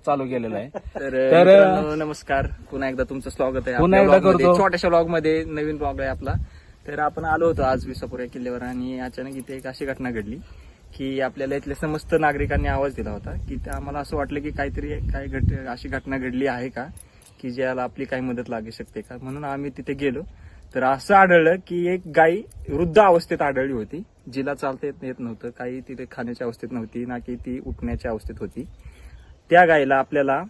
चालू केलेला आहे. तर नमस्कार, पुन्हा एकदा तुमचं स्वागत आहे. पुन्हा एकदा करतो. छोट्याशा ब्लॉग मध्ये नवीन ब्लॉग आहे आपला. तर आपण आलो होतो आज विसापूर या किल्ल्यावर आणि अचानक इथे एक अशी घटना घडली की आपल्याला इथल्या समस्त नागरिकांनी आवाज दिला होता की आम्हाला असं वाटलं की काहीतरी अशी घटना घडली आहे का की ज्याला आपली काही मदत लागू शकते का, म्हणून आम्ही तिथे गेलो. तर असं आढळलं की एक गाय वृद्ध अवस्थेत आढळली होती, जिला चालता येत नव्हतं, काही तिथे खाण्याच्या अवस्थेत नव्हती ना की ती उठण्याच्या अवस्थेत होती. त्या गायीला आपल्याला,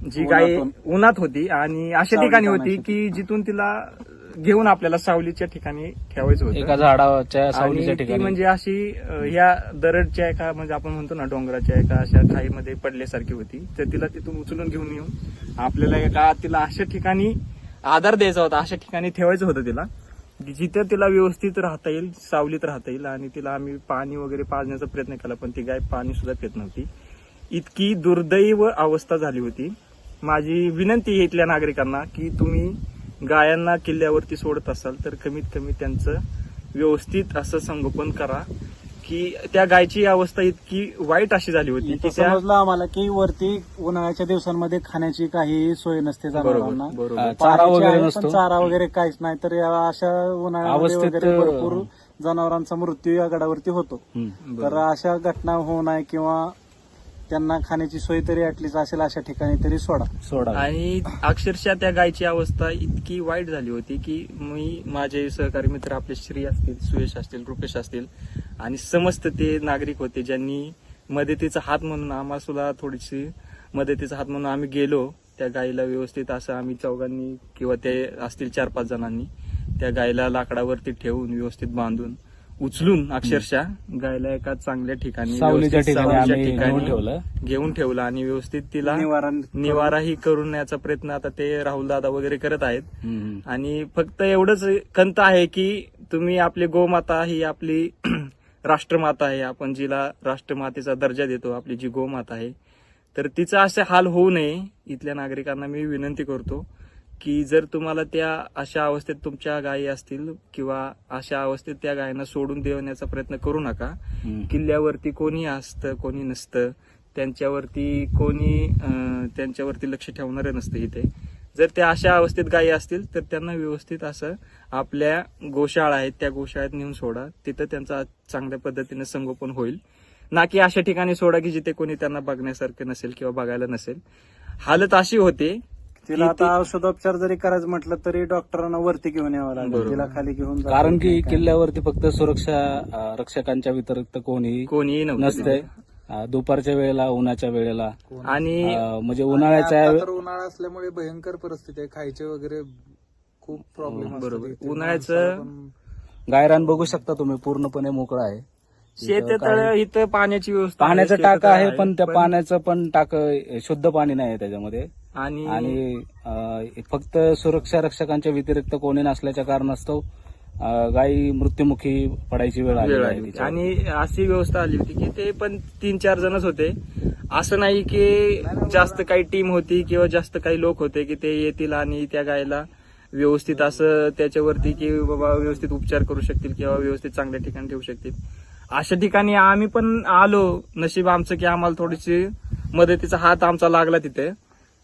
जी गाय उन्हात होती आणि अशा ठिकाणी होती की जिथून तिला घेऊन आपल्याला सावलीच्या ठिकाणी ठेवायचं होतं, एका झाडाच्या सावलीच्या आणि ती ठिकाणी. म्हणजे अशी ह्या दरडच्या एका, म्हणजे आपण म्हणतो ना डोंगराच्या एका अशा खाईमध्ये पडल्यासारखी होती. तर तिला तिथून उचलून घेऊन येऊन आपल्याला तिला अशा ठिकाणी आधार द्यायचा होता, अशा ठिकाणी ठेवायचं होतं तिला, जिथं तिला व्यवस्थित राहता येईल, सावलीत राहता येईल. आणि तिला आम्ही पाणी वगैरे पाजण्याचा प्रयत्न केला, पण ती गाय पाणी सुद्धा पित नव्हती. इतकी दुर्दैव अवस्था झाली होती. माझी विनंती आहे इथल्या नागरिकांना की तुम्ही गायांना किल्ल्यावरती सोडत असाल तर कमीत कमी त्यांचं व्यवस्थित असं संगोपन करा, की त्या गायची अवस्था इतकी वाईट अशी झाली होती की समजलं आम्हाला की वरती उन्हाळ्याच्या दिवसांमध्ये खाण्याची काही सोय नसते जनावरांना, बरोबर चारा पाण्याची वगैरे आहे, नसतो. पण चारा वगैरे काहीच नाही. तर या अशा उन्हाळ्यामध्ये अवस्थेत वगैरे भरपूर जनावरांचा मृत्यू या गडावरती होतो. तर अशा घटना होऊ नये किंवा त्यांना खाण्याची सोय तरी ऍटलीस्ट असेल अशा ठिकाणी तरी सोडा. आणि अक्षरशः त्या गायची अवस्था इतकी वाईट झाली होती की मी, माझे सहकारी मित्र आपले श्री असतील, सुयश असतील, रुपेश असतील आणि समस्त ते नागरिक होते ज्यांनी मदतीचा हात म्हणून आम्हाला सुद्धा थोडीशी मदतीचा हात म्हणून आम्ही गेलो. त्या गायीला व्यवस्थित असं आम्ही चौघांनी किंवा ते असतील 4-5 जणांनी त्या गायीला लाकडावरती ठेवून व्यवस्थित बांधून उचलून अक्षरशः गायला एका चांगल्या ठिकाणी सावलीच्या ठिकाणी आम्ही घेऊन ठेवलं आणि व्यवस्थित तिला निवाराही करून प्रयत्न आता ते राहुल दादा वगैरे करत आहेत. आणि फक्त एवढंच खंत आहे की तुम्ही आपली गोमाता ही आपली राष्ट्रमाता आहे, आपण जिला राष्ट्रमातेचा दर्जा देतो, आपली जी गोमाता आहे, तर तिचा असे हाल होऊ नये. इथल्या नागरिकांना मी विनंती करतो की जर तुम्हाला त्या अशा अवस्थेत तुमच्या गायी असतील किंवा अशा अवस्थेत त्या गायींना सोडून देण्याचा प्रयत्न करू नका. किल्ल्यावरती कोणी असतं, कोणी नसतं, त्यांच्यावरती लक्ष ठेवणारं नसतं इथे. जर त्या अशा अवस्थेत गायी असतील तर त्यांना व्यवस्थित असं आपल्या गोशाळा आहेत त्या गोशाळेत नेऊन सोडा, तिथं त्यांचा चांगल्या पद्धतीने संगोपन होईल, ना की अशा ठिकाणी सोडा की जिथे कोणी त्यांना बघण्यासारखं नसेल किंवा बघायला नसेल. हालत अशी होते तिला आता औषधोपचार जरी करायचं म्हटलं तरी डॉक्टरांना वरती घेऊन यावं लागेल, तिला खाली घेऊन कारण की किल्ल्यावरती फक्त सुरक्षा रक्षकांच्या व्यतिरिक्त कोणीही नसतंय. दुपारच्या वेळेला, उन्हाच्या वेळेला आणि म्हणजे उन्हाळ्याच्या उन्हाळा असल्यामुळे भयंकर परिस्थिती आहे, खायचे वगैरे खूप प्रॉब्लेम. बरोबर, उन्हाळ्याचं गायरान बघू शकता तुम्ही, पूर्णपणे मोकळं आहे. शेततळ, इथं पाण्याची व्यवस्था, पाण्याचं टाक आहे, पण त्या पाण्याचं पण टाक शुद्ध पाणी नाही त्याच्यामध्ये. आणि फक्त सुरक्षा रक्षकांच्या व्यतिरिक्त कोणी नसल्याच्या कारणास्तव गायी मृत्युमुखी पडायची वेळ आली. आणि अशी व्यवस्था आली होती की ते पण 3-4 जणच होते, असं नाही की जास्त काही टीम होती किंवा जास्त काही लोक होते की ते येतील आणि त्या गायला व्यवस्थित असं त्याच्यावरती की बाबा व्यवस्थित उपचार करू शकतील किंवा व्यवस्थित चांगल्या ठिकाणी ठेवू शकतील. अशा ठिकाणी आम्ही पण आलो, नशीब आमचं की आम्हाला थोडीशी मदतीचा हात आमचा लागला तिथे.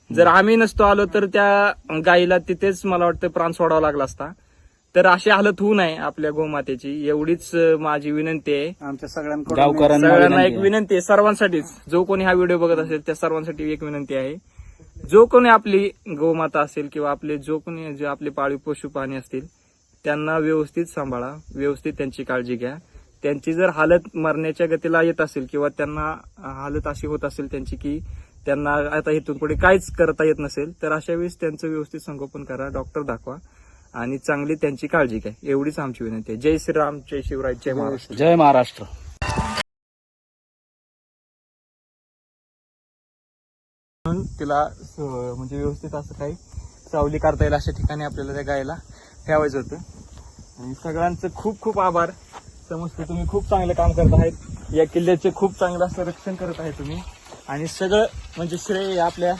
जर आम्ही नसतो आलो तर त्या गायीला तिथेच मला वाटतं प्राण सोडावा लागला असता. तर अशी हालत होऊ नये आपल्या गोमातेची, एवढीच माझी विनंती आहे. आमच्या सगळ्यांकडून सगळ्यांना एक विनंती आहे, सर्वांसाठीच, जो कोणी हा व्हिडिओ बघत असेल त्या सर्वांसाठी एक विनंती आहे. जो कोणी आपली गोमाता असेल किंवा जे आपले पाळीव पशु प्राणी असतील त्यांना व्यवस्थित सांभाळा, व्यवस्थित त्यांची काळजी घ्या. त्यांची जर हालत मरण्याच्या गतीला येत असेल किंवा त्यांना हालत अशी होत असेल त्यांची की त्यांना आता इथून पुढे काहीच करता येत नसेल, तर अशा वेळेस त्यांचं व्यवस्थित संगोपन करा, डॉक्टर दाखवा आणि चांगली त्यांची काळजी घ्या, एवढीच आमची विनंती आहे. जय श्रीराम, जय शिवराय, जय महाराष्ट्र. जय महाराष्ट्र. म्हणून तिला म्हणजे व्यवस्थित असं काही सावली करता येईल अशा ठिकाणी आपल्याला त्या गायला ठेवायचं होतं. आणि सगळ्यांचं खूप खूप आभार. समजते तुम्ही खूप चांगलं काम करत आहेत, या किल्ल्याचे खूप चांगलं असं रक्षण करत आहे तुम्ही, आणि सगळं म्हणजे श्रेय आपल्या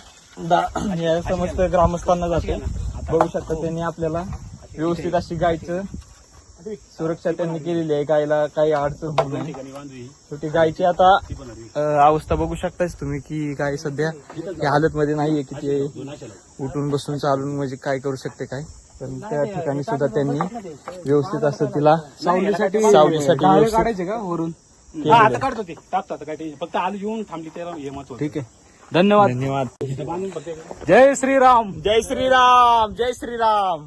या समस्त ग्रामस्थांना जाते. बघू शकता त्यांनी आपल्याला व्यवस्थित अशी गायचं सुरक्षा त्यांनी केलेली आहे, गायला काही अडचण होऊ नये. शेवटी गायची आता अवस्था बघू शकताच तुम्ही की गाय सध्या या हालत मध्ये नाहीये की ते उठून बसून चालून म्हणजे काय करू शकते काय. पण त्या ठिकाणी सुद्धा त्यांनी व्यवस्थित असं तिला सावलीसाठी व्यवस्थित काढायचे का वरून? आता काढतो ते टाकतो आता काय फक्त आलं येऊन थांबली त्याला हे महत्व. ठीक आहे, धन्यवाद. धन्यवाद. जय श्रीराम. जय श्रीराम. जय श्रीराम.